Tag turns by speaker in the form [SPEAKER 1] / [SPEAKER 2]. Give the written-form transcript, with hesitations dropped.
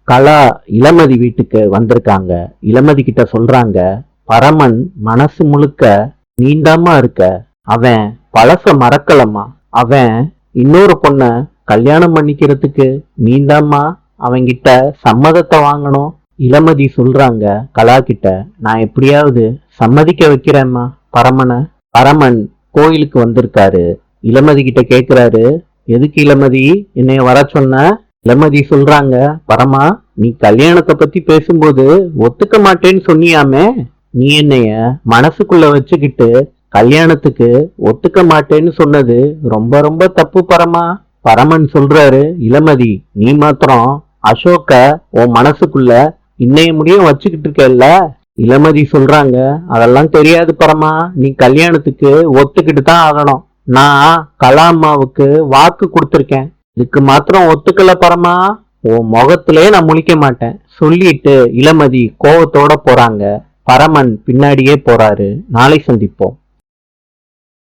[SPEAKER 1] கலா இளமதி வீட்டுக்கு வந்திருக்காங்க. இளமதி கிட்ட சொல்றாங்க, பரமன் மனசு முழுக்க நீந்தாமா இருக்க. அவன் பழச மறக்கலம்மா. அவன் இன்னொரு பொண்ண கல்யாணம் பண்ணிக்கிறதுக்கு நீந்தாமா அவன்கிட்ட சம்மதத்தை வாங்கணும். இளமதி சொல்றாங்க கலா கிட்ட, நான் எப்படியாவது சம்மதிக்க வைக்கிறேம்மா பரமனை. பரமன் கோயிலுக்கு வந்திருக்காரு. இளமதி கிட்ட கேக்குறாரு, எதுக்கு இளமதி என்னைய வர சொன்ன? இளமதி சொல்றாங்க, பரமா, நீ கல்யாணத்தை பத்தி பேசும்போது ஒத்துக்க மாட்டேன்னு சொன்னியாமே, நீ என்னைய மனசுக்குள்ள வச்சுக்கிட்டு கல்யாணத்துக்கு ஒத்துக்க மாட்டேன்னு சொன்னது ரொம்ப ரொம்ப தப்பு பரமா. பரமன் சொல்றாரு, இளமதி, நீ மாத்திரம் அசோக்க உன் மனசுக்குள்ள இன்னைய முடியும் வச்சுக்கிட்டு இருக்கல்ல. இளமதி சொல்றாங்க, அதெல்லாம் தெரியாது பரமா, நீ கல்யாணத்துக்கு ஒத்துக்கிட்டு தான் ஆகணும். நான் கலா அம்மாவுக்கு வாக்கு கொடுத்திருக்கேன், இதுக்கு மாத்திரம் ஒத்துக்கல பரமா, உன் முகத்திலே நான் முழிக்க மாட்டேன் சொல்லிட்டு இளமதி கோவத்தோட போறாங்க. பரமன் பின்னாடியே போறாரு. நாளை சந்திப்போம்.